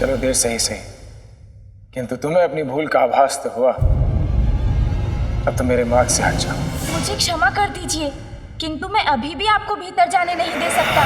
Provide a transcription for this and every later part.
चलो देर से ही सही, किंतु तुम्हें अपनी भूल का आभास तो हुआ। अब तो मेरे मार्ग से हट जाओ। मुझे क्षमा कर दीजिए, किंतु मैं अभी भी आपको भीतर जाने नहीं दे सकता।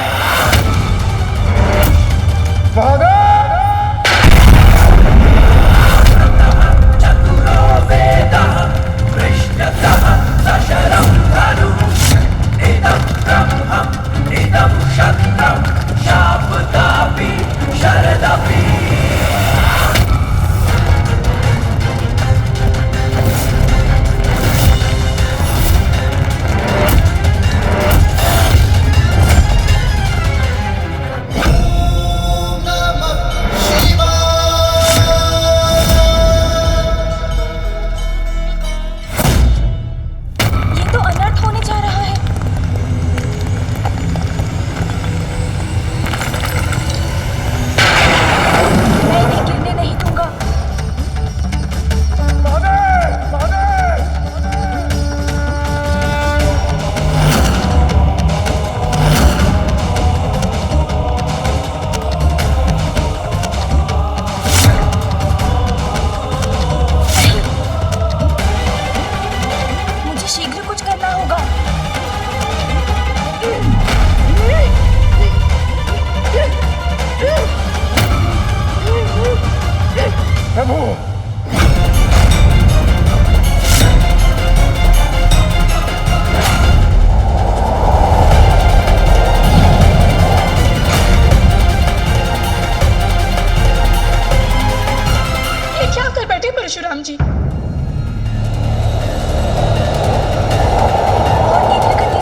परशुराम जी,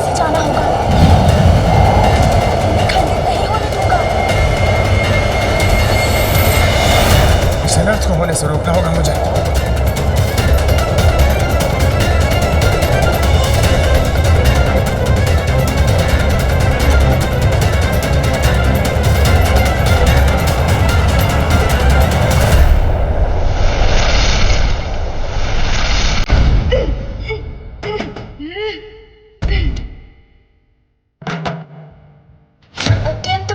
से जाना होगा। खंडित नहीं होने दूंगा। इस अनर्थ को होने से रोकना होगा मुझे।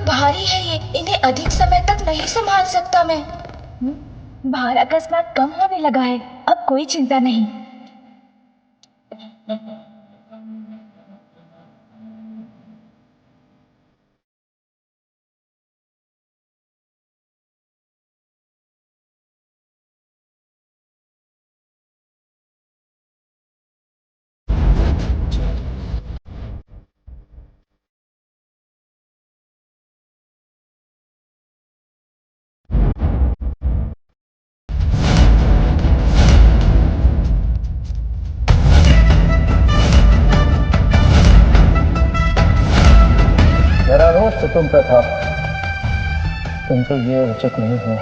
भारी है ये, इन्हें अधिक समय तक नहीं संभाल सकता मैं। भार अकस्मात कम होने लगा है, अब कोई चिंता नहीं। मेरा रोष तो तुम पे था, किंतु ये उचित नहीं हुआ।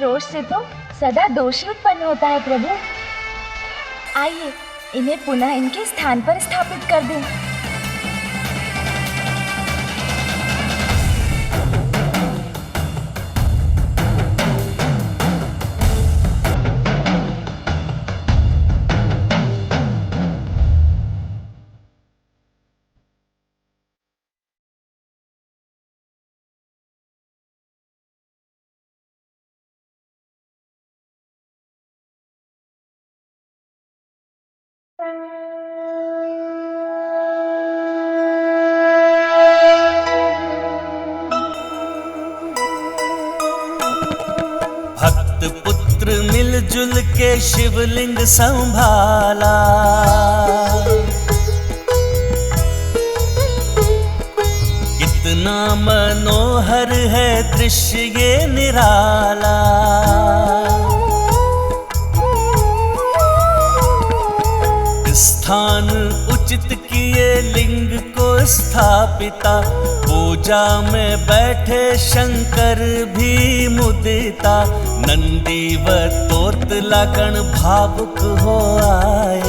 रोष से तो सदा दोष ही उत्पन्न होता है प्रभु। आइए इन्हें पुनः इनके स्थान पर स्थापित कर दें। भक्त पुत्र मिलजुल के शिवलिंग संभाला, कितना मनोहर है दृश्य ये निराला। स्थान उचित किए लिंग को स्थापिता, पूजा में बैठे शंकर भी मुदिता। नंदी व तोतला गण भावुक हो आए,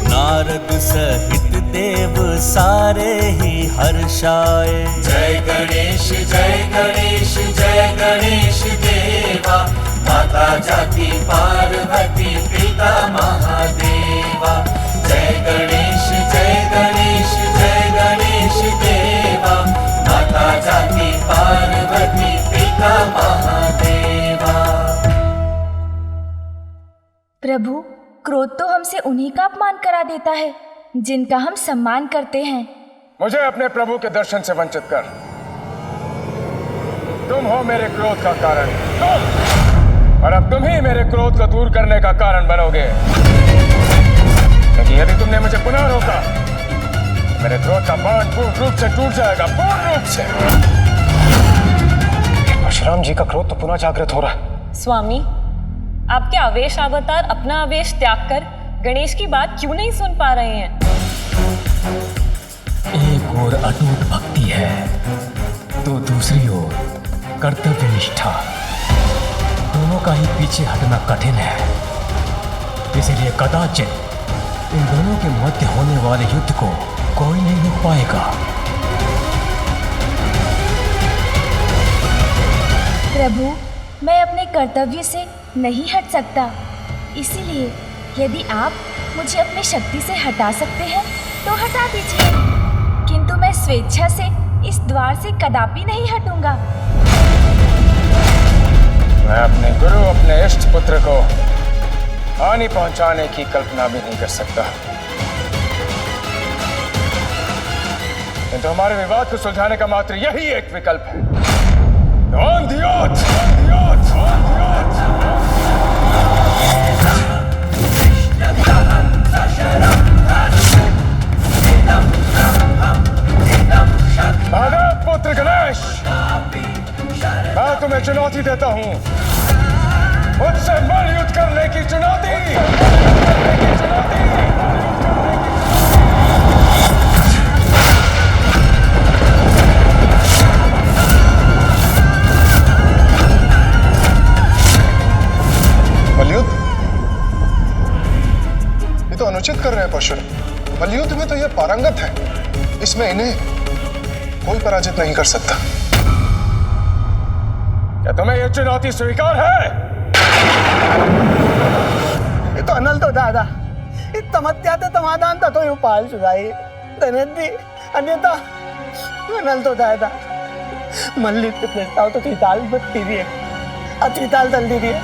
नारद सहित देव सारे ही हर्षाए। जय गणेश जय गणेश जय गणेश देवा, माता जाति पार्वती पिता महादेवा। जय गणेश जय गणेश जय गणेश देवा, माता जाति पार्वती पिता महादेवा। प्रभु, क्रोध तो हमसे उन्हीं का अपमान करा देता है जिनका हम सम्मान करते हैं। मुझे अपने प्रभु के दर्शन से वंचित कर। तुम हो मेरे क्रोध का कारण, तुम, और अब तुम ही मेरे क्रोध को दूर करने का कारण बनोगे। क्योंकि यदि तुमने मुझे पुनः रोका, मेरे क्रोध का बाण पूर्ण रूप से टूट जाएगा, पूर्ण रूप से। परशुराम जी का क्रोध तो पुनः जागृत हो रहा है। स्वामी, आपके आवेश अवतार अपना आवेश त्याग कर गणेश की बात क्यों नहीं सुन पा रहे हैं? एक ओर अटूट भक्ति है तो दूसरी ओर कर्तव्य निष्ठा। दोनों का ही पीछे हटना कठिन है, इसलिए कदाचित इन दोनों के मध्य होने वाले युद्ध को कोई नहीं रोक पाएगा। प्रभु, मैं अपने कर्तव्य से नहीं हट सकता, इसीलिए यदि आप मुझे अपनी शक्ति से हटा सकते हैं तो हटा दीजिए, किंतु मैं स्वेच्छा से इस द्वार से कदापि नहीं हटूंगा। मैं अपने गुरु, अपने इष्ट पुत्र को हानि पहुंचाने की कल्पना भी नहीं कर सकता, किंतु हमारे विवाद को सुलझाने का मात्र यही एक विकल्प है। On the odds! On the odds! On the odds! Mahadev पुत्र गणेश, मैं तुम्हें चुनौती देता हूँ, मुझसे मल युद्ध करने की चुनौती। मलयुद्ध? ये तो अनुचित कर रहे हैं परशुराम। मलयुद्ध में तो ये पारंगत है, इसमें इन्हें कोई पराजित नहीं कर सकता। क्या तुम्हें यह चुनौती स्वीकार है? ये तो अनल तो दादा, ये तमत्याते समाधान था तो ये उपाय सुझाई धनेदी अन्यथा अनल तो दादा मल्लिक के प्रस्ताव तो त्रिताल बत्ती दिए, त्रिताल तल दी दिए।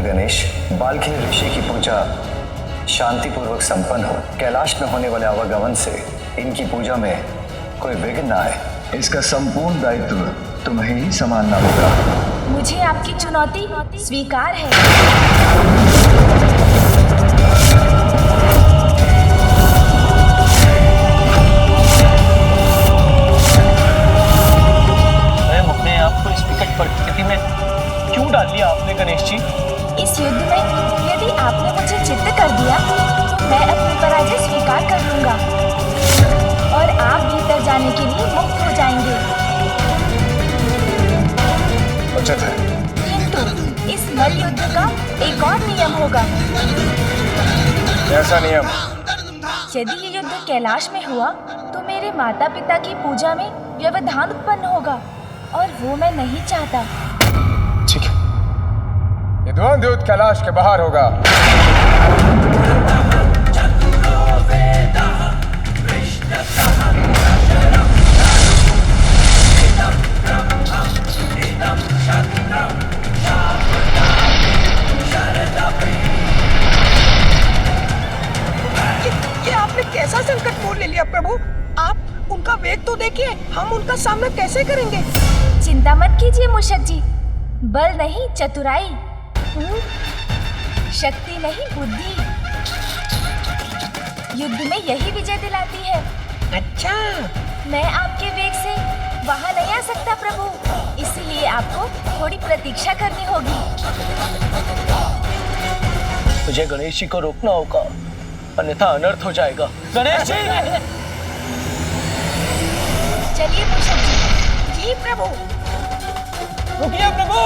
गणेश, बालखिल ऋषि की पूजा शांतिपूर्वक संपन्न हो। कैलाश में होने वाले आवागमन से इनकी पूजा में कोई विघ्न न आए, इसका संपूर्ण दायित्व तुम्हें ही संभालना होगा। मुझे आपकी चुनौती स्वीकार है। अपने आप को इस विकट परिस्थिति में क्यों डाल लिया आपने गणेश जी? इस युद्ध में यदि आपने मुझे चित्त कर दिया तो मैं अपनी पराजय स्वीकार कर लूंगा और आप भीतर जाने के लिए मुक्त हो जाएंगे। उचित है, किंतु इस मल युद्ध का एक और नियम होगा। कैसा नियम? यदि ये युद्ध कैलाश में हुआ तो मेरे माता पिता की पूजा में व्यवधान उत्पन्न होगा और वो मैं नहीं चाहता। ठीक है, ये द्वंद्व युद्ध कैलाश के बाहर होगा। ये आपने कैसा संकट मोड़ ले लिया प्रभु? आप उनका वेग तो देखिए, हम उनका सामना कैसे करेंगे? चिंता मत कीजिए मूषक जी, बल नहीं चतुराई, शक्ति नहीं बुद्धि युद्ध में यही विजय दिलाती है। अच्छा, मैं आपके वेग से वहां नहीं आ सकता प्रभु, इसीलिए आपको थोड़ी प्रतीक्षा करनी होगी। मुझे गणेश जी को रोकना होगा, अन्यथा अनर्थ हो जाएगा। गणेश जी! चलिए मूषक जी। जी प्रभु। रुकिए प्रभु,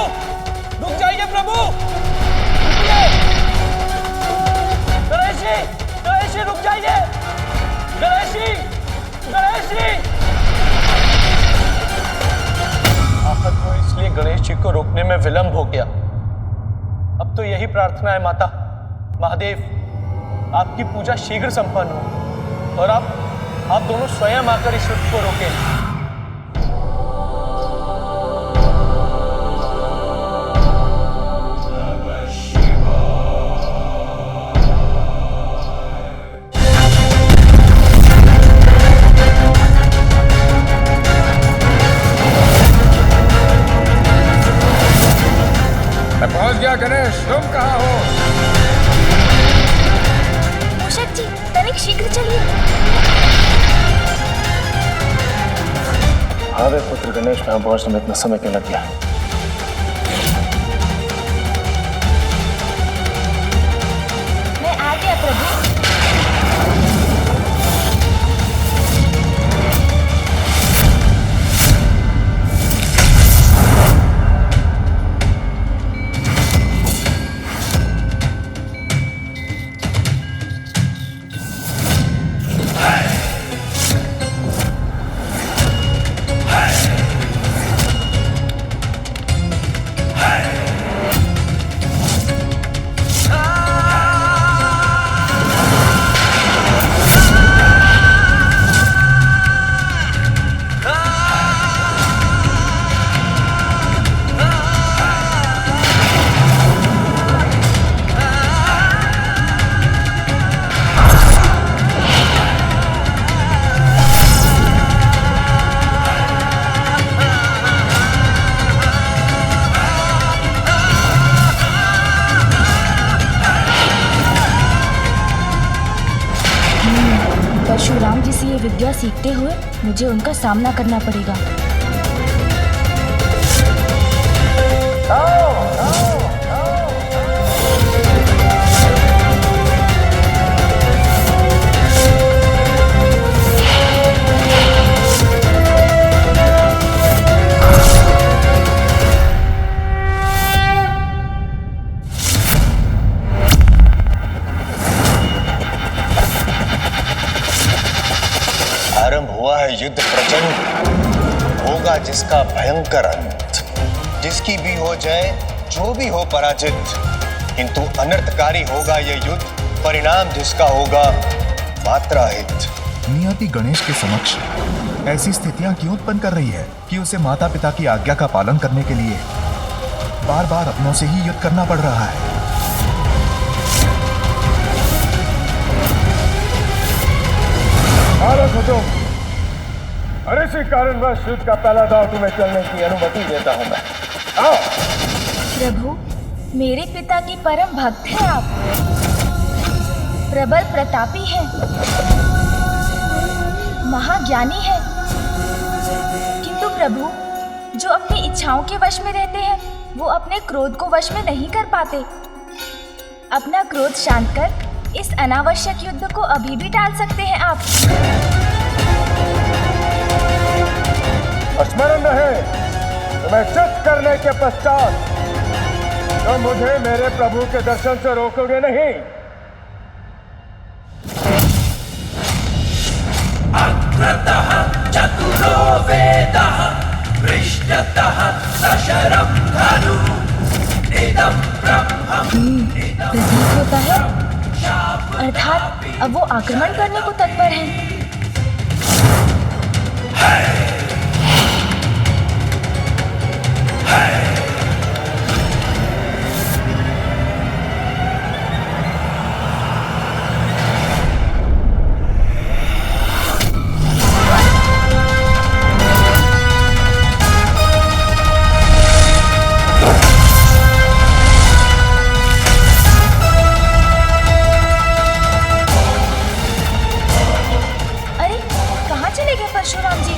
रुक जाइए प्रभु, रुकिए। गणेश जी रुक जाइए। गणेश जी। आफत हो इसलिए गणेश जी को रोकने में विलंब हो गया। अब तो यही प्रार्थना है माता, महादेव आपकी पूजा शीघ्र संपन्न हो। और आप दोनों स्वयं आकर इस युद्ध को रोकें। मैं पहुंच गया गणेश, तुम कहाँ हो? मूषक जी, तनिक शीघ्र चलिए। हाँ वे पुत्र गणेश, मैं पहुंचने में इतना समय क्यों लग गया? मैं आ गया प्रभु। परशुराम जी से ये विद्या सीखते हुए मुझे उनका सामना करना पड़ेगा। आरंभ हुआ है युद्ध प्रचंड, होगा जिसका भयंकर अंत। जिसकी भी हो जय, जो भी हो पराजित, किंतु अनर्थकारी होगा ये युद्ध, परिणाम जिसका होगा मात्रा हित। नियति गणेश के समक्ष ऐसी स्थितियां क्यों उत्पन्न कर रही है कि उसे माता पिता की आज्ञा का पालन करने के लिए बार बार अपनों से ही युद्ध करना पड़ रहा है। हो तुम, और इसी कारणवश युद्ध का पहला दांव तुम्हें चलने की अनुमति देता हूं मैं। आओ। प्रभु, मेरे पिता की परम भक्त हैं आप, प्रबल प्रतापी हैं, महाज्ञानी हैं। किंतु प्रभु, जो अपनी इच्छाओं के वश में रहते हैं वो अपने क्रोध को वश में नहीं कर पाते। अपना क्रोध शांत कर इस अनावश्यक युद्ध को अभी भी टाल सकते हैं आप। स्मरण रहे, तुम्हें चित करने के पश्चात तो मुझे मेरे प्रभु के दर्शन से रोकोगे नहीं। अग्रतः चतुरो वेदः पृष्ठतः सशरं धनु इदं ब्रह्मम्। प्रतीत होता है, अर्थात अब वो आक्रमण करने को तत्पर हैं। अरे, कहाँ चले गए परशुराम जी?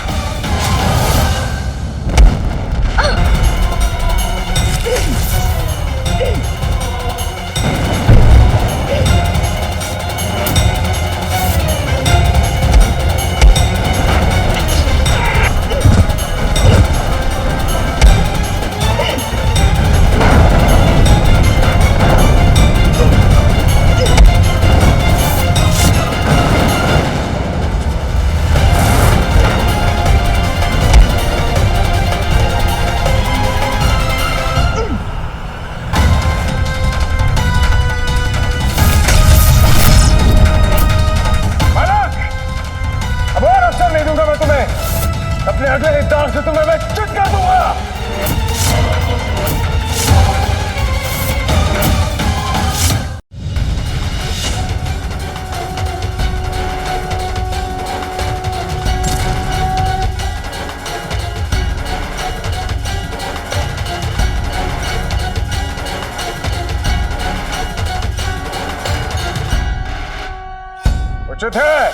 उचित है।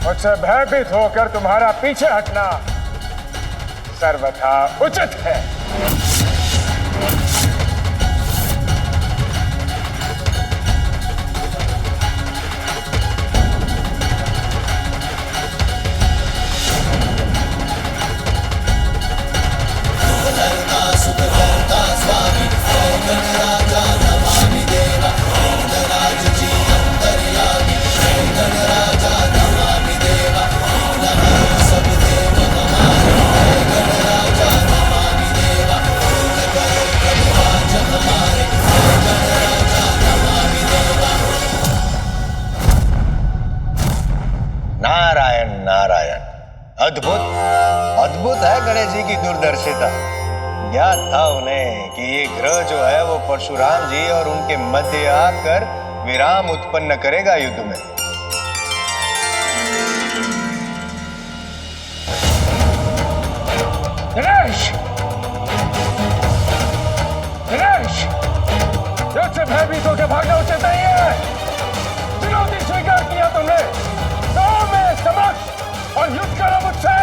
मुझसे भयभीत होकर तुम्हारा पीछे हटना सर्वथा उचित है। नारायण नारायण, अद्भुत अद्भुत है गणेश जी की दूरदर्शिता। ज्ञात था उन्हें कि ये ग्रह जो है वो परशुराम जी और उनके मध्य आकर विराम उत्पन्न करेगा युद्ध में। गणेश, गणेश, युद्ध से भयभीत होकर भागना उचित नहीं है। चुनौती स्वीकार किया तुमने, तो मेरे समक्ष और युद्ध करो मुझसे।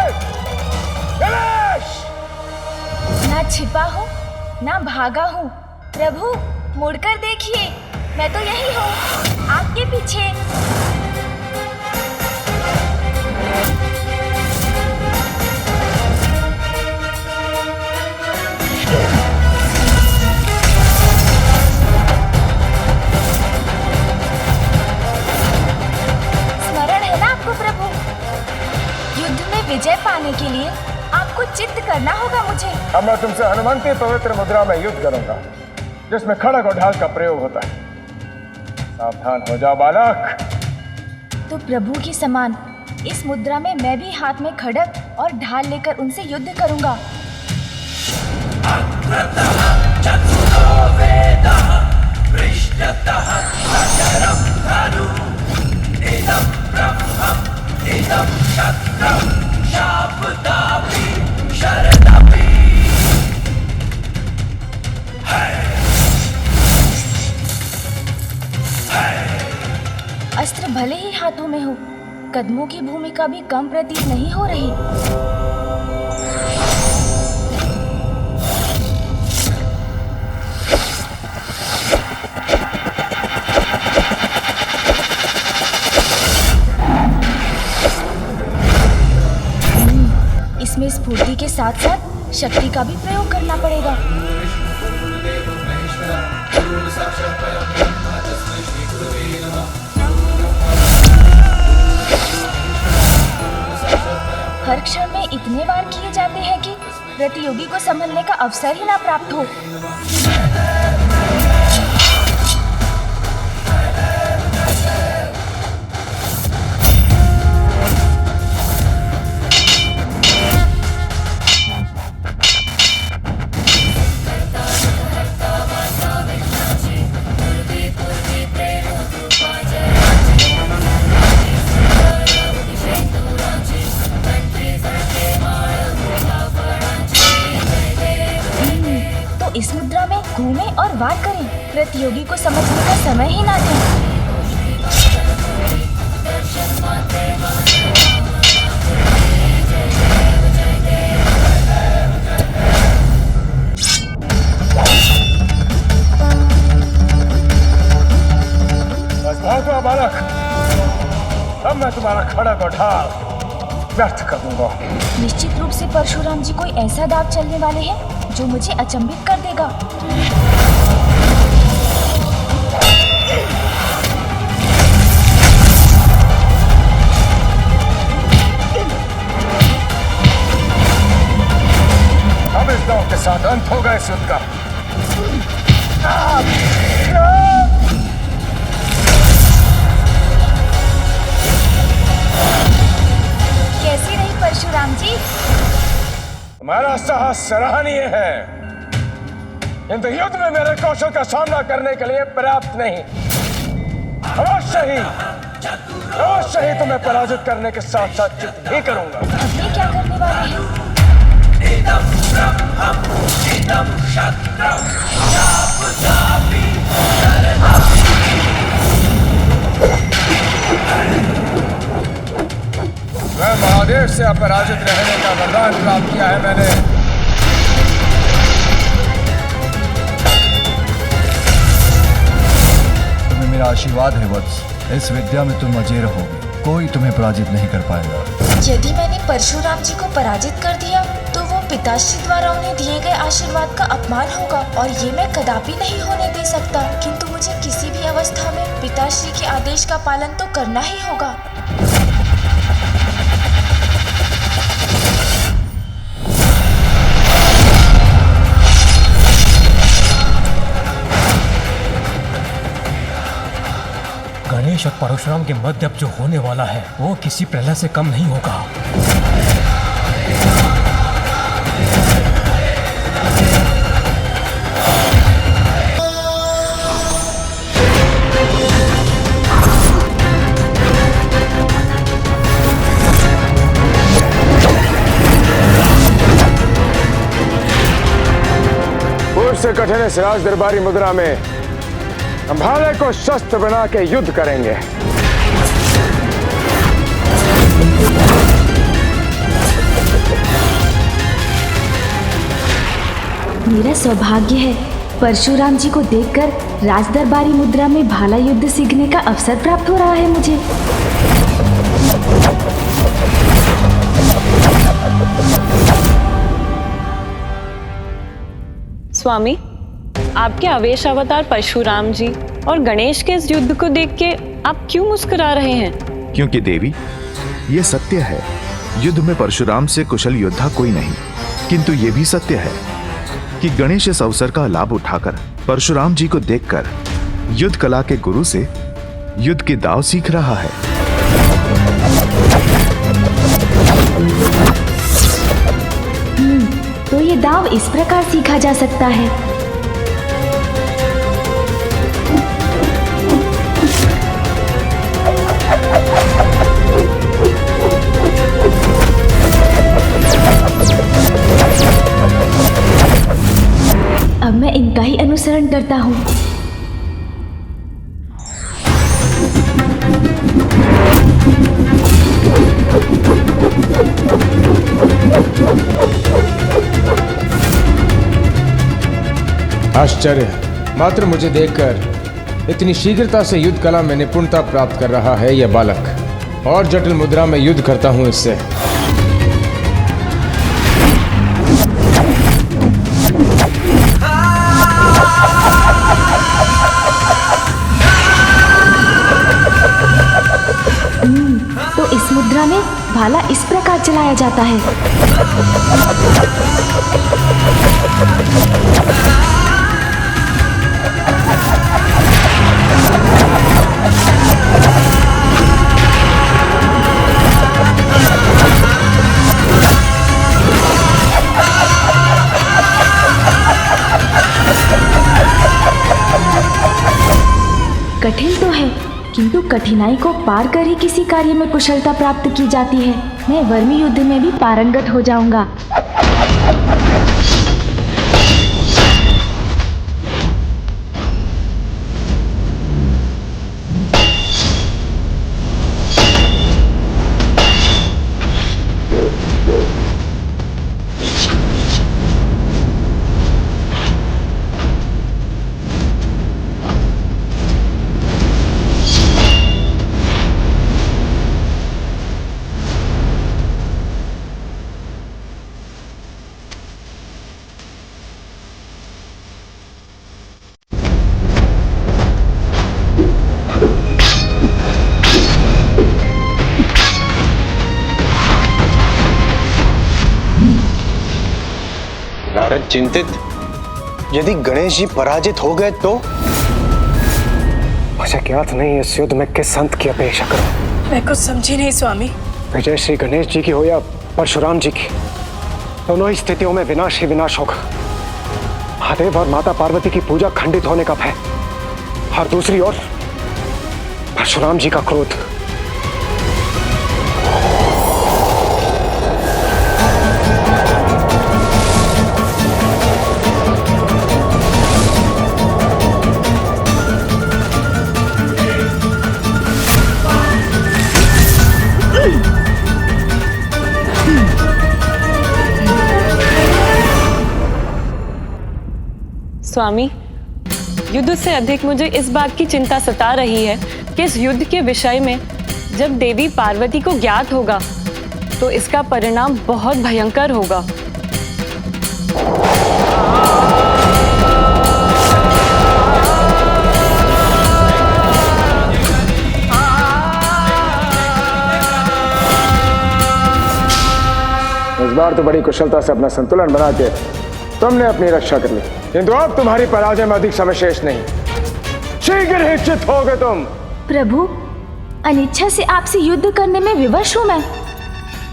गणेश, ना छिपा हूँ ना भागा हूँ। प्रभु मुड़कर देखिए, मैं तो यही हूँ, आपके पीछे। स्मरण है ना आपको प्रभु? युद्ध में विजय पाने के लिए आपको चित्त करना होगा मुझे। अब मैं तुमसे हनुमंती पवित्र मुद्रा में युद्ध करूंगा, जिसमें खड़ग और ढाल का प्रयोग होता है। सावधान हो जाओ बालक। तो प्रभु की समान इस मुद्रा में मैं भी हाथ में खड़ग और ढाल लेकर उनसे युद्ध करूंगा। अस्त्र भले ही हाथों में हो, कदमों की भूमिका भी कम प्रतीत नहीं हो रही। इसमें स्फूर्ति के साथ साथ शक्ति का भी प्रयोग करना पड़ेगा। हर क्षण में इतने वार किए जाते हैं कि प्रतियोगी को संभलने का अवसर ही ना प्राप्त हो। इस मुद्रा में घूमें और वार करें, प्रतियोगी को समझने का समय ही ना दें। बस बहुत हुआ बालक, अब मैं तुम्हारा खड़ग और ढाल व्यर्थ कर दूंगा। निश्चित रूप से परशुराम जी कोई ऐसा दाव चलने वाले हैं जो मुझे अचंभित कर देगा। अब इस दाव के साथ अंत होगा इस युद्ध का। कैसी रही परशुराम जी? तुम्हारा साहस सराहनीय है, किंतु युद्ध में मेरे कौशल का सामना करने के लिए पर्याप्त नहीं। अवश्य ही तुम्हें पराजित करने के साथ साथ चित भी करूंगा। अब ये क्या करने वाले हैं? स्वयं महादेव से अपराजित रहने का वरदान प्राप्त किया है मैंने। तुम्हें मेरा आशीर्वाद है वत्स। इस विद्या में तुम अजय रहोगे, कोई तुम्हें पराजित नहीं कर पाएगा। यदि मैंने परशुराम जी को पराजित कर दिया तो वो पिताश्री द्वारा उन्हें दिए गए आशीर्वाद का अपमान होगा और ये मैं कदापि नहीं होने दे सकता। किंतु मुझे किसी भी अवस्था में पिताश्री के आदेश का पालन तो करना ही होगा। गणेश और परशुराम के मध्य अब जो होने वाला है वो किसी प्रलय से कम नहीं होगा। पूर्व से कठिन इस राज दरबारी मुद्रा में हम भाले को शस्त्र बना के युद्ध करेंगे। मेरा सौभाग्य है परशुराम जी को देखकर राज दरबारी मुद्रा में भाला युद्ध सीखने का अवसर प्राप्त हो रहा है मुझे। स्वामी, आपके आवेश अवतार परशुराम जी और गणेश के इस युद्ध को देख के आप क्यों मुस्कुरा रहे हैं? क्योंकि देवी, ये सत्य है, युद्ध में परशुराम से कुशल योद्धा कोई नहीं। किंतु ये भी सत्य है कि गणेश इस अवसर का लाभ उठाकर परशुराम जी को देखकर युद्ध कला के गुरु से युद्ध के दांव सीख रहा है। तो ये दांव इस प्रकार सीखा जा सकता है। अब मैं इनका ही अनुसरण करता हूँ। आश्चर्य, मात्र मुझे देखकर इतनी शीघ्रता से युद्ध कला में निपुणता प्राप्त कर रहा है यह बालक। और जटिल मुद्रा में युद्ध करता हूं इससे। तो इस मुद्रा में भाला इस प्रकार चलाया जाता है। कठिन तो है, किंतु कठिनाई को पार कर ही किसी कार्य में कुशलता प्राप्त की जाती है। मैं वर्मी युद्ध में भी पारंगत हो जाऊंगा। नारद चिंतित, यदि गणेश जी पराजित हो गए तो? मुझे ज्ञात नहीं इस युद्ध में किस संत की अपेक्षा करूं। मैं कुछ समझी नहीं स्वामी। विजय श्री गणेश जी की हो या परशुराम जी की, दोनों ही स्थितियों में विनाश ही विनाश होगा। महादेव और माता पार्वती की पूजा खंडित होने का भय, और दूसरी ओर परशुराम जी का क्रोध। स्वामी, युद्ध से अधिक मुझे इस बात की चिंता सता रही है कि इस युद्ध के विषय में जब देवी पार्वती को ज्ञात होगा तो इसका परिणाम बहुत भयंकर होगा। इस बार तो बड़ी कुशलता से अपना संतुलन बना के तुमने अपनी रक्षा कर ली, किंतु अब तुम्हारी पराजय में अधिक समय शेष नहीं। शीघ्र ही चित होगे तुम। प्रभु, अनिच्छा से आपसे युद्ध करने में विवश हूँ मैं,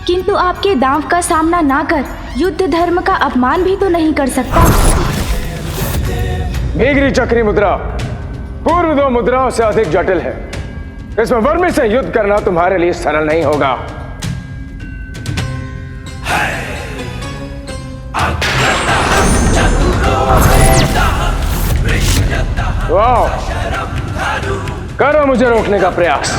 किंतु आपके दांव का सामना ना कर युद्ध धर्म का अपमान भी तो नहीं कर सकता। भीगरी चक्री मुद्रा पूर्व दो मुद्राओं से अधिक जटिल है। इसमें वर्मी से युद्ध करना तुम्हारे लिए सरल नहीं होगा। वाह, करो मुझे रोकने का प्रयास।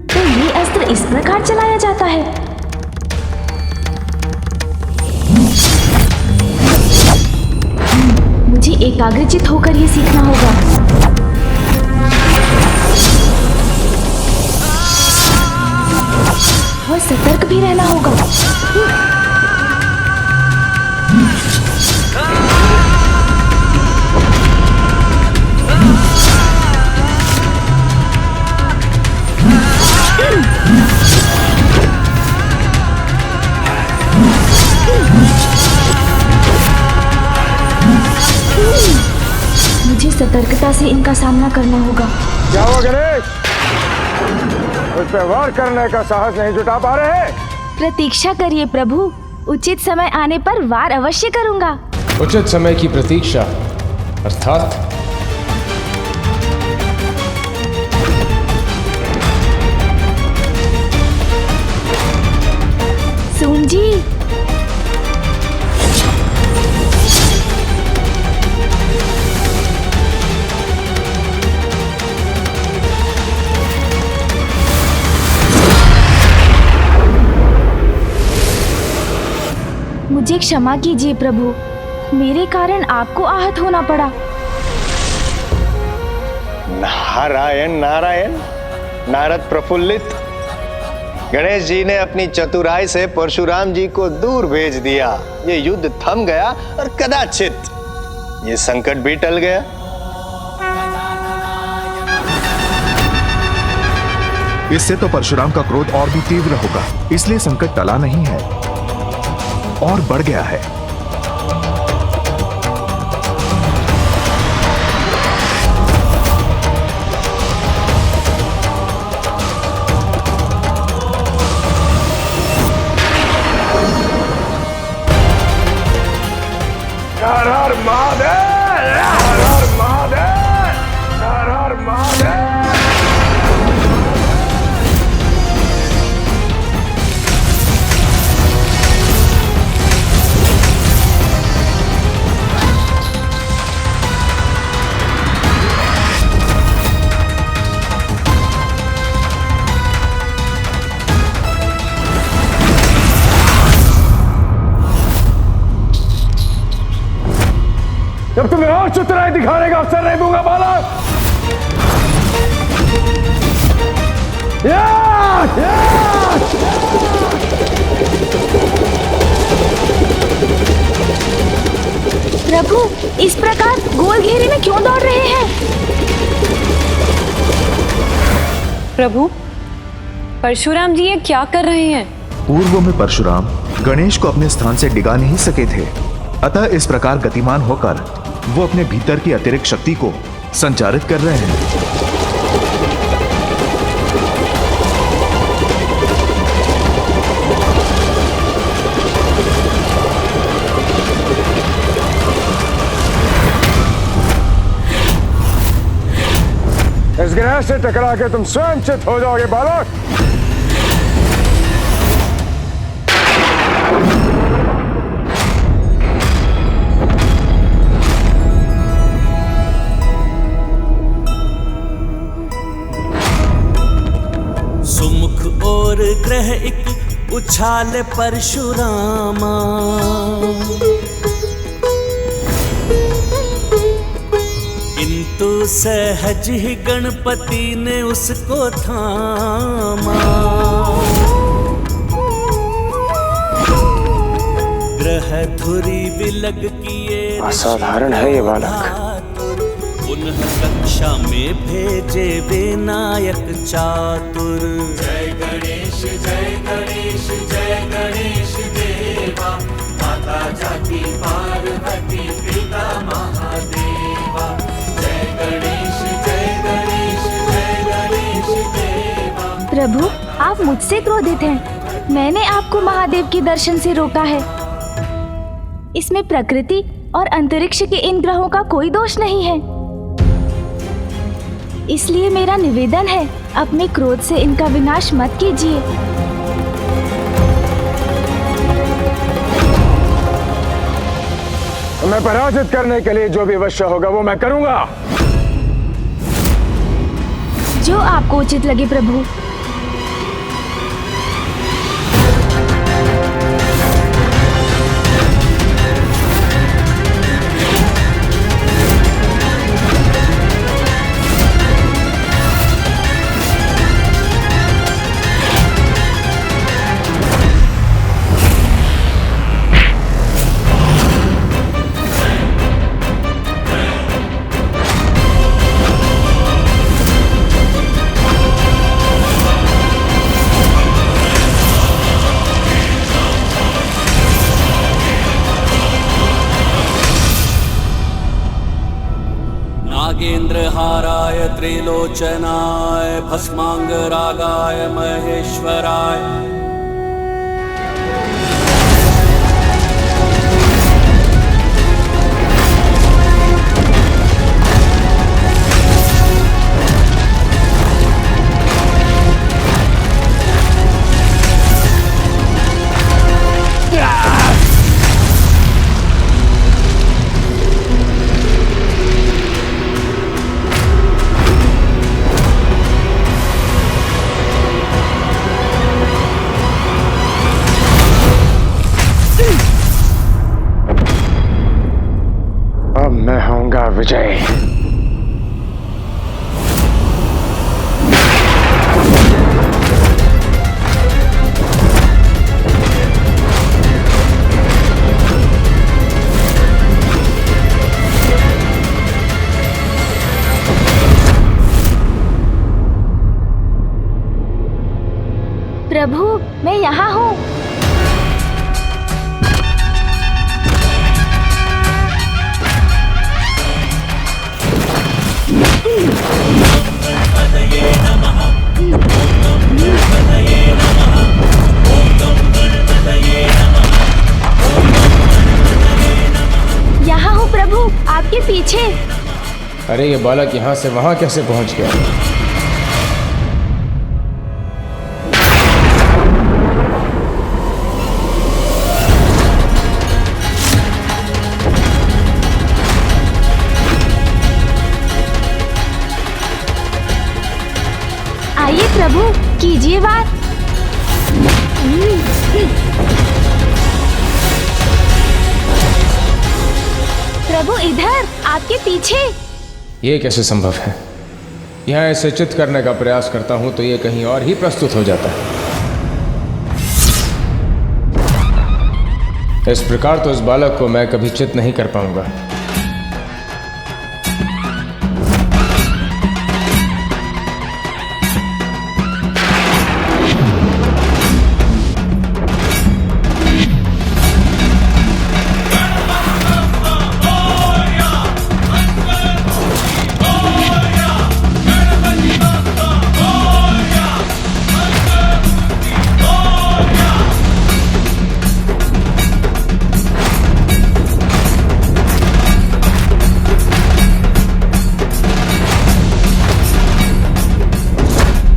तो ये अस्त्र इस प्रकार चलाया जाता है। मुझे एकाग्रचित होकर ये सीखना होगा। और सतर्क भी रहना होगा। मुझे सतर्कता से इनका सामना करना होगा। क्या हुआ गणेश? उस पे वार करने का साहस नहीं जुटा पा रहे? प्रतीक्षा करिए प्रभु, उचित समय आने पर वार अवश्य करूंगा। उचित समय की प्रतीक्षा अर्थात सुन जी, मुझे क्षमा कीजिए प्रभु, मेरे कारण आपको आहत होना पड़ा। नारायण नारायण। नारद प्रफुल्लित। गणेश जी ने अपनी चतुराई से परशुराम जी को दूर भेज दिया। ये युद्ध थम गया और कदाचित ये संकट भी टल गया। इससे तो परशुराम का क्रोध और भी तीव्र होगा, इसलिए संकट टला नहीं है और बढ़ गया है। हर हर महादेव, हर हर महादेव, हर हर महादेव। जब तुम्हें और चतुराई दिखाने का अवसर नहीं दूंगा बालक। प्रभु, इस प्रकार गोल घेरे में क्यों दौड़ रहे हैं? प्रभु, परशुराम जी ये क्या कर रहे हैं? पूर्व में परशुराम गणेश को अपने स्थान से डिगा नहीं सके थे, अतः इस प्रकार गतिमान होकर वो अपने भीतर की अतिरिक्त शक्ति को संचारित कर रहे हैं। इस ग्रह से टकरा के तुम स्वयं चित हो जाओगे बालक। सुमुख और ग्रह एक उछाल परशुरामा। किंतु सहज ही गणपति ने उसको थामा। ग्रह धुरी विलग किए असाधारण है ये बालक। पुनः कक्षा में भेजे विनायक चातुर। जय गणेश जय गणेश जय गणेश देवा, माता जाति पार्वती पिता महादेवा। जय गणेश जय गणेश जय गणेश देवा। प्रभु, आप मुझसे क्रोधित हैं। मैंने आपको महादेव के दर्शन से रोका है। इसमें प्रकृति और अंतरिक्ष के इन ग्रहों का कोई दोष नहीं है। इसलिए मेरा निवेदन है, अपने क्रोध से इनका विनाश मत कीजिए। मैं पराजित करने के लिए जो भी अवश्य होगा वो मैं करूंगा। जो आपको उचित लगे प्रभु। नागेन्द्रहाराय त्रिलोचनाय भस्मांगरागाय महेश्वराय। विजय। प्रभु, मैं यहाँ हूँ। यहाँ हूँ प्रभु, आपके पीछे। अरे ये बालक यहाँ से वहाँ कैसे पहुँच गया? आइए प्रभु, कीजिए बात। प्रभु इधर, आपके पीछे। ये कैसे संभव है? यहाँ इसे चित करने का प्रयास करता हूँ तो ये कहीं और ही प्रस्तुत हो जाता है। इस प्रकार तो इस बालक को मैं कभी चित नहीं कर पाऊंगा।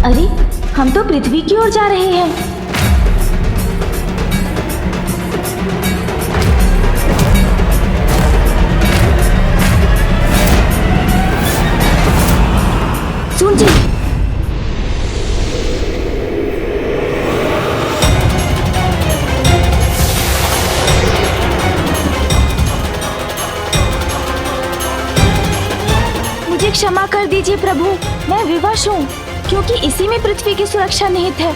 अरे, हम तो पृथ्वी की ओर जा रहे हैं। सुन जी। लीजिए प्रभु, मैं विवश हूँ, क्योंकि इसी में पृथ्वी की सुरक्षा निहित है।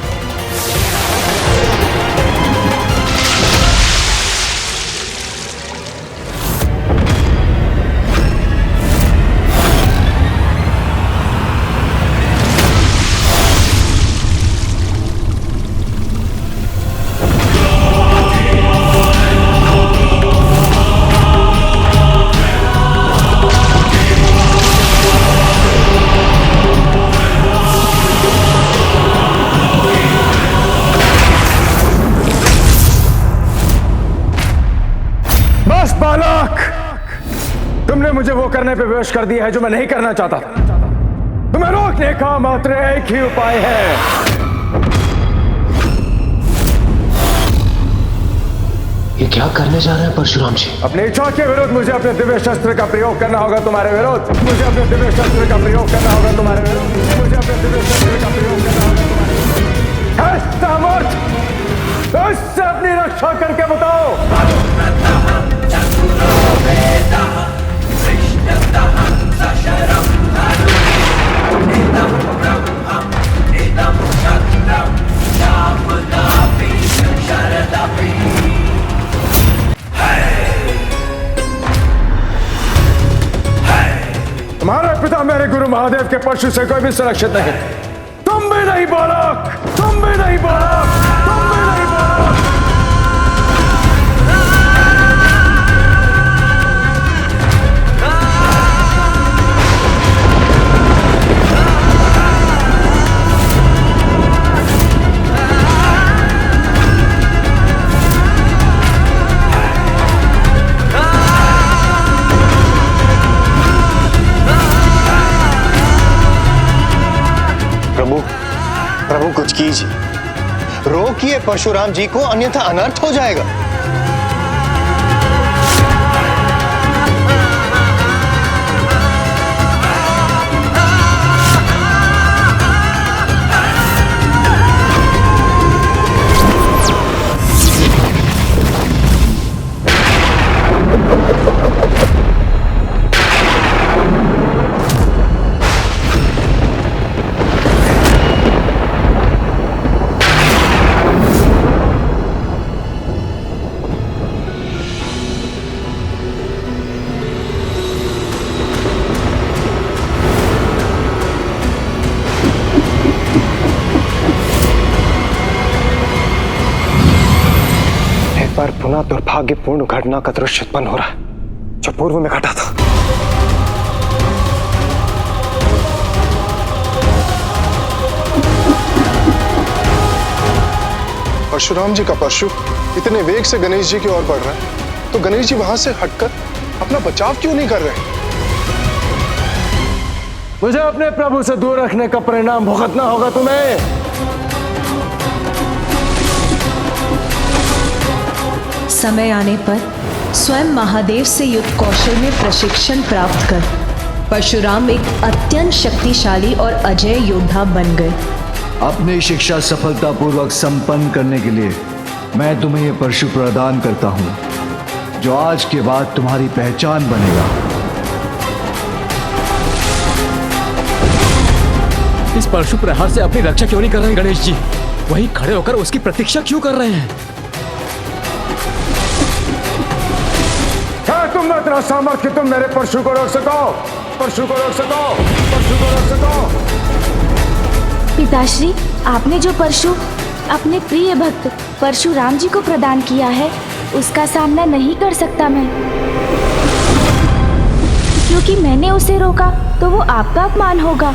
बालक, तुमने मुझे वो करने पे विवश कर दिया है जो मैं नहीं करना चाहता था। तुम्हें रोकने का मात्र एक ही उपाय है। ये क्या करने जा रहे हैं परशुराम जी? अपनी इच्छा के विरुद्ध मुझे अपने दिव्य शस्त्र का प्रयोग करना होगा तुम्हारे विरुद्ध। मुझे अपने दिव्य शस्त्र का प्रयोग करना होगा तुम्हारे विरुद्ध। मुझे अपने दिव्य शस्त्र का प्रयोग करना होगा तुम्हारे विरुद्ध। है सामर्थ, तो इससे अपनी रक्षा करके बताओ। तुम्हारे पिता मेरे गुरु महादेव के परशु से कोई भी सुरक्षित नहीं। तुम भी नहीं बालक, तुम भी नहीं बालक, तुम भी नहीं बालक। प्रभु कुछ कीजिए, रोकिए परशुराम जी को, अन्यथा अनर्थ हो जाएगा। पर पुनः दुर्भाग्यपूर्ण घटना का दृश्य उत्पन्न हो रहा है जो पूर्व में घटा था। परशुराम जी का परशु इतने वेग से गणेश जी की ओर बढ़ रहा है, तो गणेश जी वहां से हटकर अपना बचाव क्यों नहीं कर रहे? मुझे अपने प्रभु से दूर रखने का परिणाम भुगतना होगा तुम्हें। समय आने पर स्वयं महादेव से युद्ध कौशल में प्रशिक्षण प्राप्त कर परशुराम एक अत्यंत शक्तिशाली और अजय योद्धा बन गए। अपनी शिक्षा सफलतापूर्वक संपन्न करने के लिए मैं तुम्हें यह परशु प्रदान करता हूं, जो आज के बाद तुम्हारी पहचान बनेगा। इस परशु प्रहार से अपनी रक्षा क्यों नहीं कर रहे हैं गणेश जी? वहीं खड़े होकर उसकी प्रतीक्षा क्यों कर रहे हैं? तुम में इतना सामर्थ्य कि तुम मेरे परशु को रोक सको, परशु को रोक सको, परशु को रोक सको। पिताश्री, आपने जो परशु अपने प्रिय भक्त परशुराम जी को प्रदान किया है, उसका सामना नहीं कर सकता मैं, क्योंकि मैंने उसे रोका तो वो आपका अपमान होगा।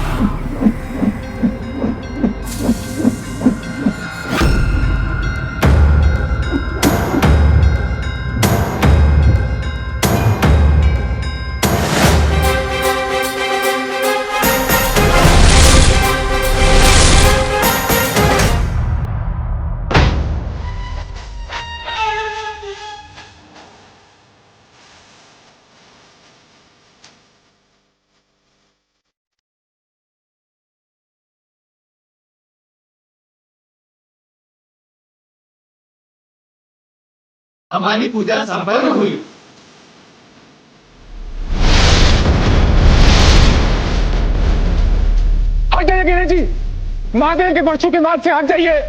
हमारी पूजा संपन्न हुई। गणेश जी, महादेव के परशु के मार्ग से हट जाइए।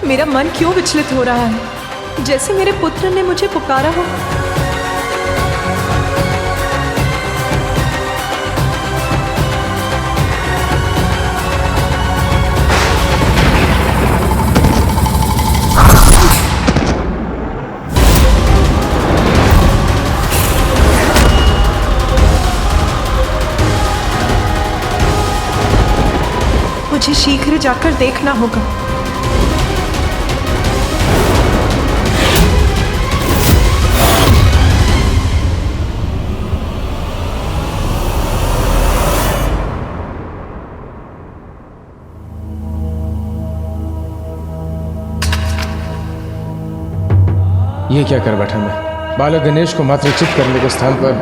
मेरा मन क्यों विचलित हो रहा है, जैसे मेरे पुत्र ने मुझे पुकारा हो। मुझे शीघ्र जाकर देखना होगा। ये क्या कर बैठा मैं? बालक गणेश को मात्रचित करने के स्थान पर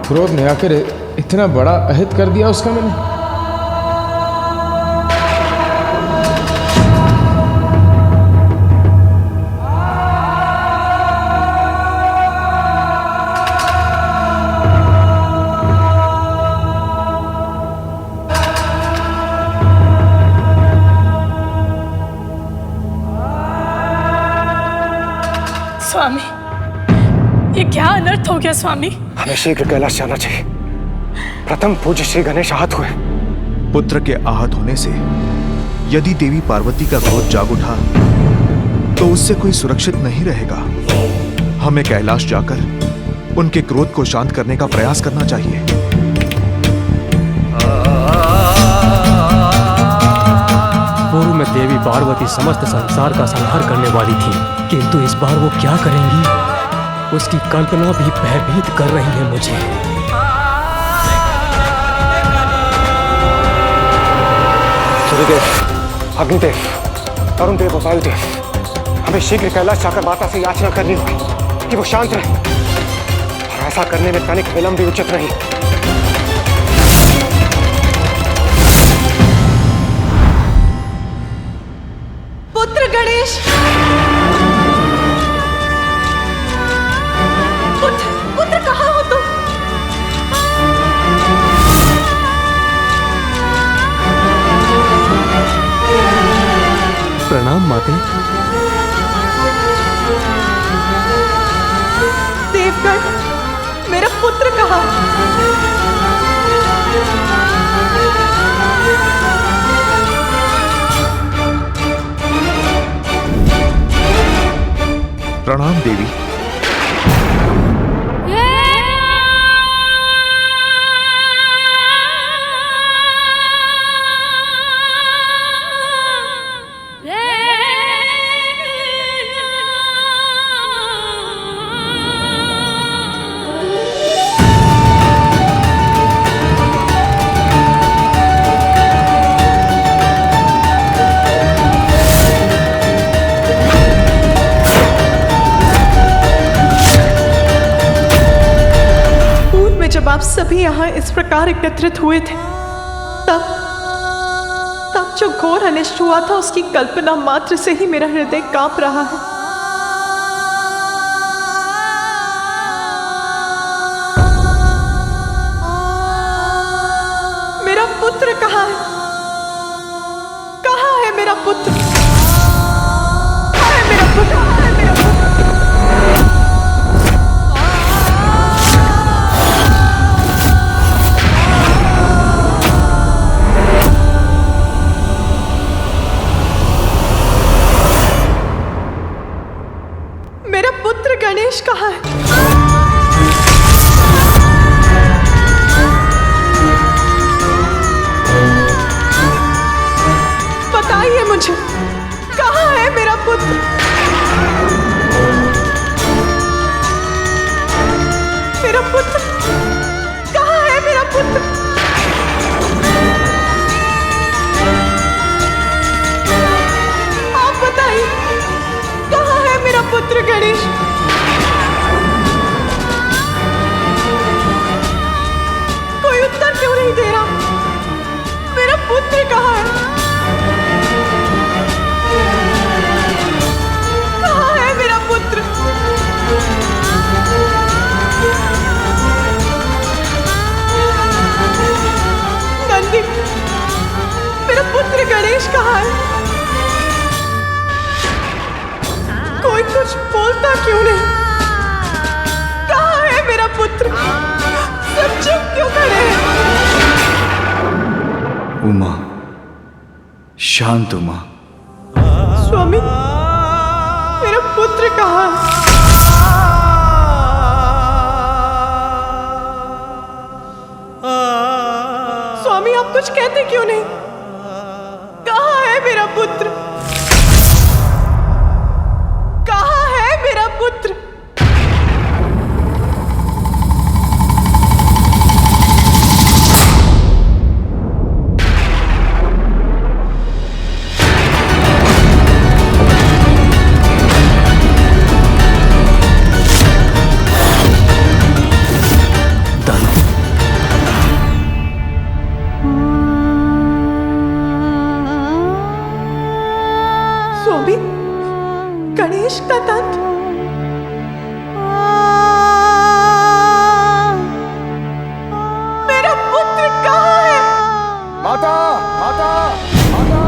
क्रोध में आकर इतना बड़ा अहित कर दिया उसका मैंने। स्वामी, ये क्या अनर्थ हो गया स्वामी? हमें शीघ्र कैलाश जाना चाहिए। प्रथम पूज्य श्री गणेश आहत हुए। पुत्र के आहत होने से यदि देवी पार्वती का क्रोध जाग उठा तो उससे कोई सुरक्षित नहीं रहेगा। हमें कैलाश जाकर उनके क्रोध को शांत करने का प्रयास करना चाहिए। पूर्व में देवी पार्वती समस्त संसार का संहार करने वाली थी, किंतु इस बार वो क्या करेंगी, उसकी कल्पना भी भयभीत कर रही है मुझे। सूर्यदेव, अग्निदेव, अरुण देव और वायुदेव, हमें शीघ्र कैलाश जाकर माता से याचना करनी होगी कि वो शांत रहे, और ऐसा करने में तनिक विलंब भी उचित नहीं। पुत्र गणेश, पुत्र कहाँ हो तुम? प्रणाम माते। मेरा पुत्र कहाँ? प्रणाम देवी। जब आप सभी यहाँ इस प्रकार एकत्रित हुए थे, तब जो घोर अनिष्ट हुआ था उसकी कल्पना मात्र से ही मेरा हृदय कांप रहा है। मेरा पुत्र कहाँ है? कहाँ है मेरा पुत्र? कहाँ है मेरा पुत्र? कहाँ है मेरा पुत्र? गणेश कहाँ है? बताइए मुझे, कहाँ है मेरा पुत्र? मेरा पुत्र कहाँ है? मेरा पुत्र आप बताइए, कहाँ है मेरा पुत्र गणेश? क्यों नहीं दे रहा? मेरा पुत्र कहाँ है? कहाँ है मेरा पुत्र? नंदी, मेरा पुत्र गणेश कहाँ है? कोई कुछ बोलता क्यों नहीं? कहाँ है मेरा पुत्र? सब चुप क्यों खड़े हैं? उमा, शांत उमा। स्वामी, मेरा पुत्र कहाँ है? स्वामी, आप कुछ कहते क्यों नहीं? कहाँ है मेरा पुत्र? कहाँ है मेरा पुत्र? स्वामी, गणेश का दंत। मेरा पुत्र कहाँ है? माता, माता, माता।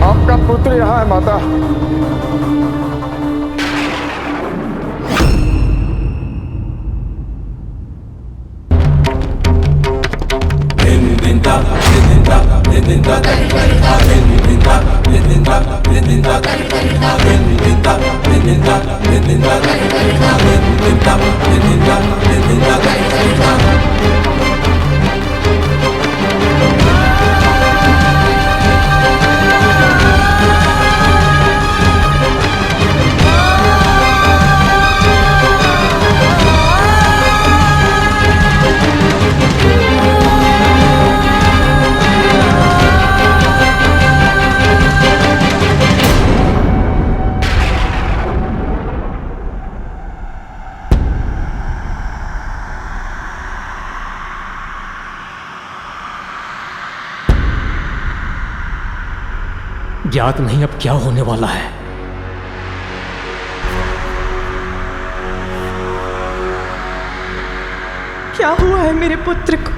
आपका पुत्र यहाँ है माता। ज्ञात नहीं अब क्या होने वाला है। क्या हुआ है मेरे पुत्र को?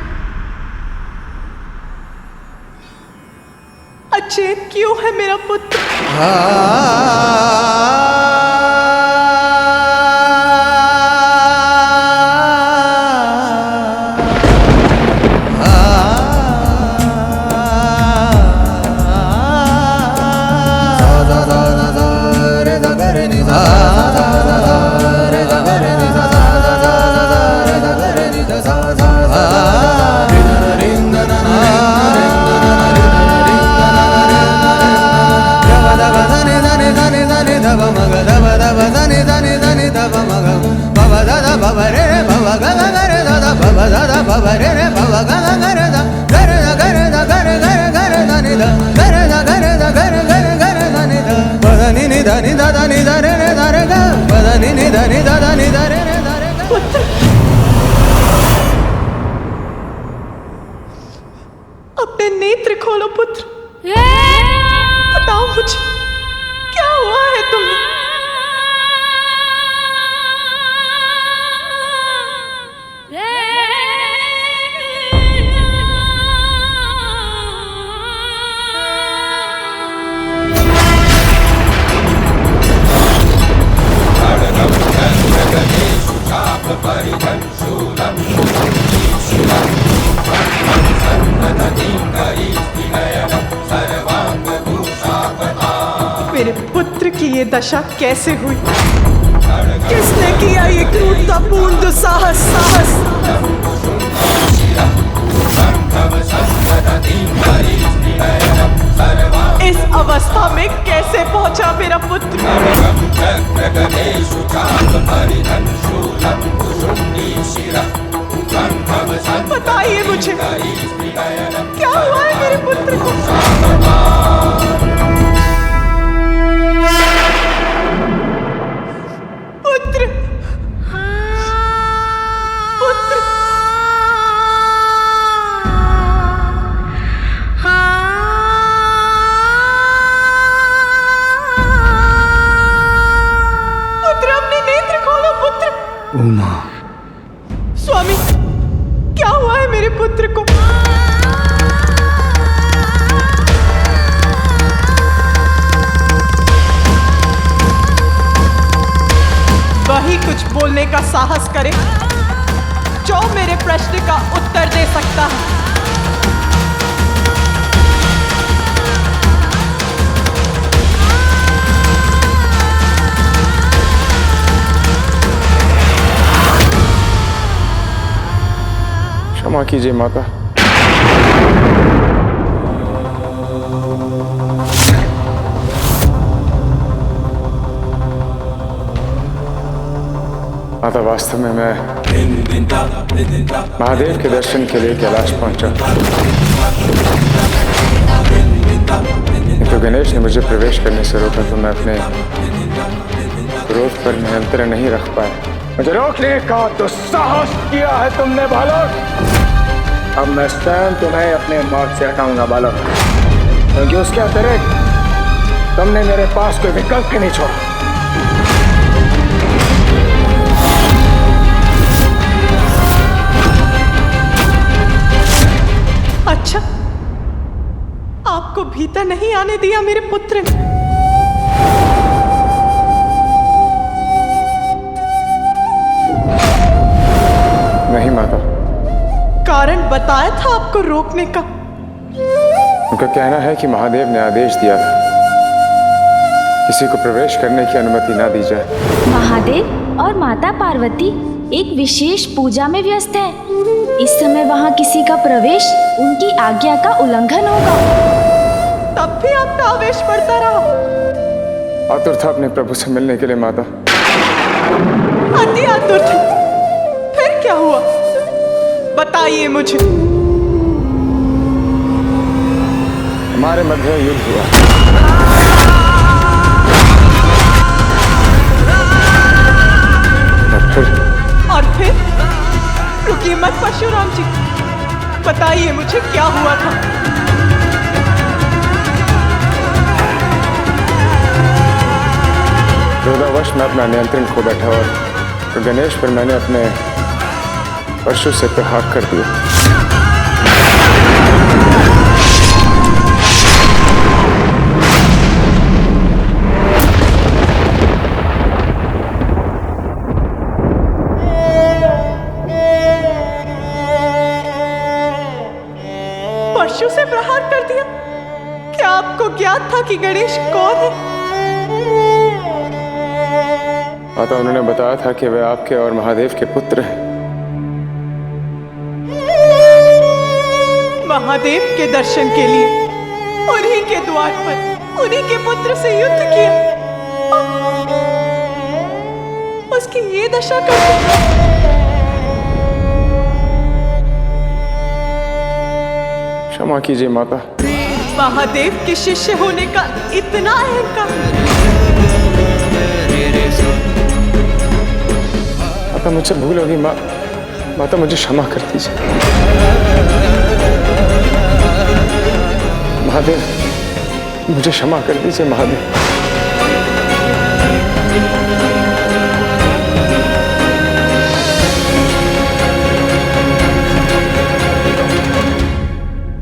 अचेत क्यों है मेरा पुत्र? अपने नेत्र खोलो पुत्र, बताओ मुझे क्या हुआ है तुम्हें? मेरे पुत्र की ये दशा कैसे हुई? किसने किया ये क्रूरतापूर्ण दुस्साहस? इस अवस्था में कैसे पहुंचा मेरा पुत्र? बताइए मुझे क्या हुआ है मेरे पुत्र को? पुत्र, पुत्र, पुत्र अपने नेत्र खोलो पुत्र। उमा, स्वामी क्या हुआ है मेरे पुत्र को? वही कुछ बोलने का साहस करे जो मेरे प्रश्न का उत्तर दे सकता है। क्षमा कीजिए माता। माता वास्तव में मैं महादेव के दर्शन के लिए कैलाश पहुंचा, तो गणेश ने मुझे प्रवेश करने से रोका, तो मैं अपने क्रोध पर नियंत्रण नहीं रख पाया। मुझे रोकने का दुस्साहस किया है तुमने बालक। अब मैं स्वयं तुम्हें अपने मार्ग से हटाऊंगा बालक, क्योंकि उसके अतिरिक्त तुमने मेरे पास कोई विकल्प ही नहीं छोड़ा। अच्छा, आपको भीतर नहीं आने दिया मेरे पुत्र ने? नहीं माता। कारण बताया था आपको रोकने का? उनका कहना है कि महादेव ने आदेश दिया था किसी को प्रवेश करने की अनुमति ना दी जाए। महादेव और माता पार्वती एक विशेष पूजा में व्यस्त हैं। इस समय वहाँ किसी का प्रवेश उनकी आज्ञा का उल्लंघन होगा। तब भी आपका आवेश बढ़ता रहा। आतुर था अपने प्रभु से मिलने के लिए माता। अति आतुर थे। फिर क्या हुआ? बताइए मुझे। हमारे मध्य युद्ध हुआ। और फिर? रुकिए मत परशुराम जी, बताइए मुझे क्या हुआ था? क्रोधवश मैं अपना नियंत्रण खो बैठा और गणेश पर मैंने अपने परशु से प्रहार कर दिया। परशु से प्रहार कर दिया? क्या आपको ज्ञात था कि गणेश कौन है? माता, उन्होंने बताया था कि वे आपके और महादेव के पुत्र हैं। महादेव के दर्शन के लिए उन्हीं के द्वार पर उन्हीं के पुत्र से युद्ध किया, उसकी ये दशा कर दी। क्षमा कीजिए माता। महादेव के शिष्य होने का इतना अहंकार। माता मुझसे भूल होगी। माता मुझे क्षमा कर दीजिए। महादेव मुझे क्षमा कर दीजिए। महादेव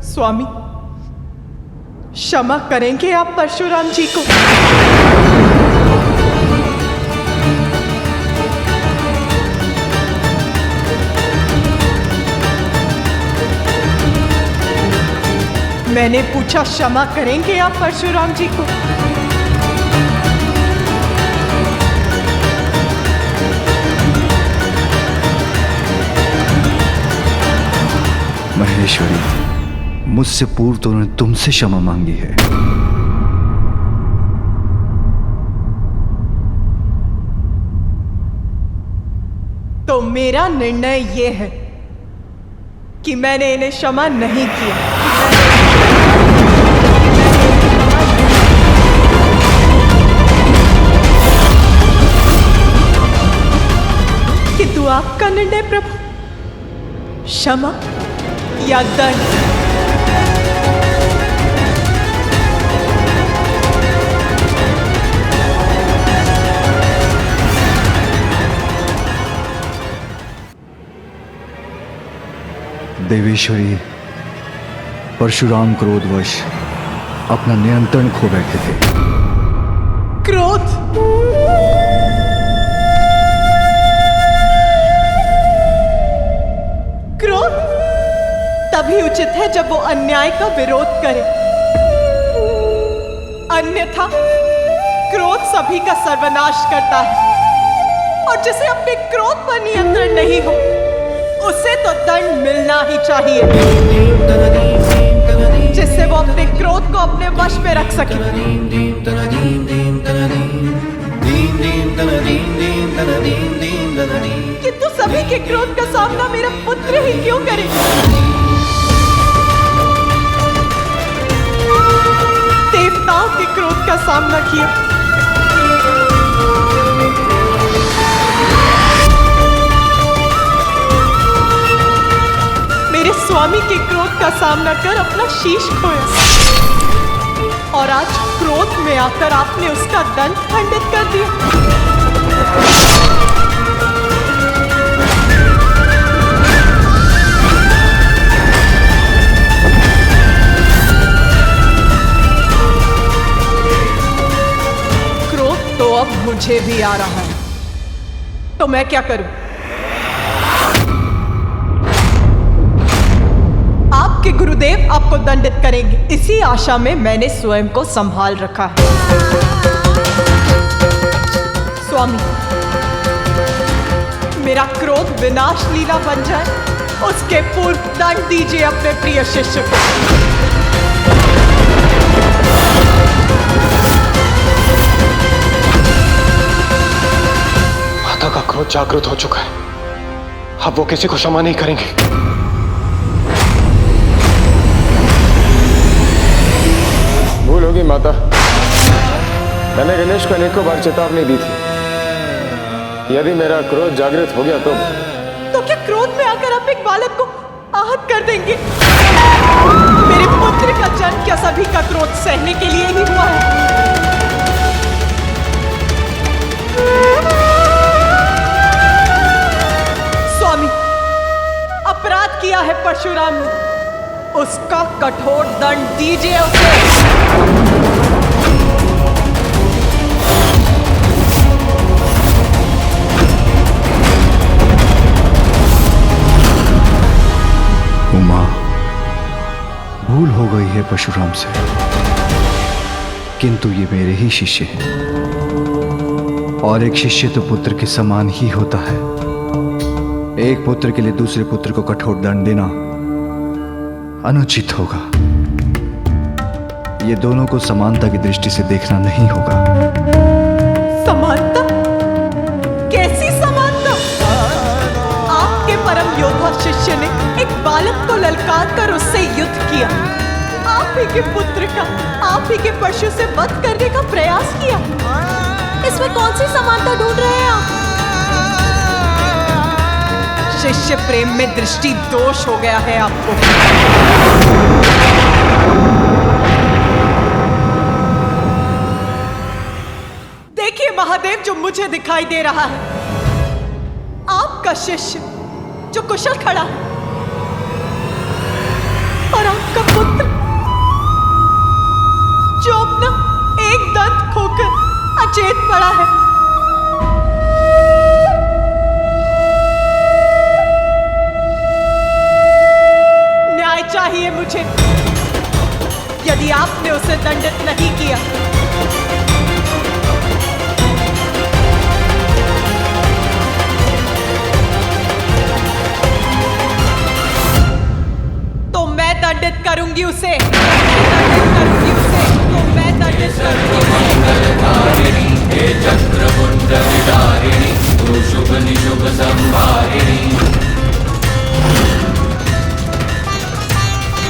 स्वामी, क्षमा करेंगे आप परशुराम जी को? मैंने पूछा, क्षमा करेंगे आप परशुराम जी को? महेश्वरी, मुझसे पूर्व तो उन्होंने तुमसे क्षमा मांगी है। तो मेरा निर्णय यह है कि मैंने इन्हें क्षमा नहीं किया। किंतु आपका निर्णय प्रभु, क्षमा या दंड? देवेश्वरी, परशुराम क्रोधवश अपना नियंत्रण खो बैठे थे। क्रोध? क्रोध तभी उचित है जब वो अन्याय का विरोध करे, अन्यथा क्रोध सभी का सर्वनाश करता है। और जिसे अपने क्रोध पर नियंत्रण नहीं हो, उसे तो दंड मिलना ही चाहिए, जिससे वो अपने क्रोध को अपने वश में रख सके। किंतु सभी के क्रोध का सामना मेरा पुत्र ही क्यों करे? देवताओं के क्रोध का सामना किया, मेरे स्वामी के क्रोध का सामना कर अपना शीश खोया, और आज क्रोध में आकर आपने उसका दंड खंडित कर दिया। क्रोध तो अब मुझे भी आ रहा है, तो मैं क्या करूं? आपके गुरुदेव आपको दंडित करेंगे, इसी आशा में मैंने स्वयं को संभाल रखा है। स्वामी, मेरा क्रोध विनाश लीला बन जाए, उसके पूर्व दंड दीजिए अपने प्रिय शिष्य को। माता का क्रोध जागृत हो चुका है, अब वो किसी को क्षमा नहीं करेंगे। भूल होगी माता, मैंने गणेश को अनेकों बार चेतावनी दी थी। यदि मेरा क्रोध जागृत हो गया तो क्या क्रोध में आकर आप एक बालक को आहत कर देंगे? मेरे पुत्र का जन्म क्या सभी का क्रोध सहने के लिए ही हुआ है? स्वामी, अपराध किया है परशुराम ने, उसका कठोर दंड दीजिए उसे। उमा, भूल हो गई है परशुराम से, किंतु ये मेरे ही शिष्य हैं और एक शिष्य तो पुत्र के समान ही होता है। एक पुत्र के लिए दूसरे पुत्र को कठोर दंड देना अनुचित होगा। ये दोनों को समानता की दृष्टि से देखना नहीं होगा। समानता? कैसी समानता? आपके परम योद्धा शिष्य ने एक बालक को ललकार कर उससे युद्ध किया, आप ही के पुत्र का, आप ही के परशु से वध करने का प्रयास किया। इसमें कौन सी समानता ढूंढ रहे हैं आप? शिष्य प्रेम में दृष्टि दोष हो गया है आपको। देखिए महादेव, जो मुझे दिखाई दे रहा है, आपका शिष्य जो कुशल खड़ा है और आपका पुत्र जो अपना एक दंत खोकर अचेत पड़ा है। न्याय चाहिए मुझे। यदि आपने उसे दंडित नहीं किया तो मैं दंडित करूंगी उसे, दंडित करूंगी उसे, तो मैं दंडित करूंगी हे चक्रमुंड विदारिणी, तू शुभ निशुभ संहारिणी।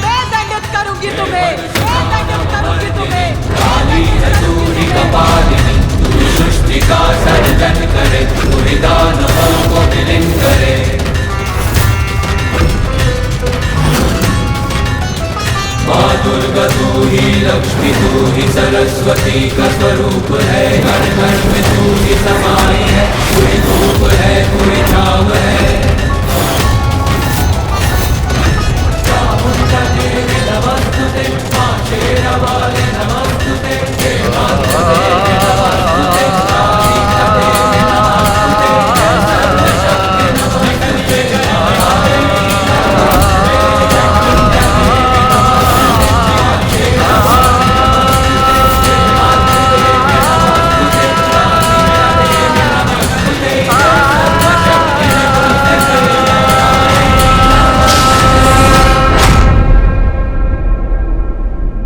मैं दंडित करूंगी तुम्हें, मैं दंडित करूंगी तुम्हें। काली है सूरी कपालिनी, तू सृष्टि का सर्जन करे, तू दानवों को विलीन करे। माँ दुर्गा तू ही लक्ष्मी, तू ही सरस्वती का स्वरूप है, घर घर में तू ही समाई है, तू ही धूप है, तू ही छाव है। चामुंडा देवी नमस्तुते, माँ शेरावाली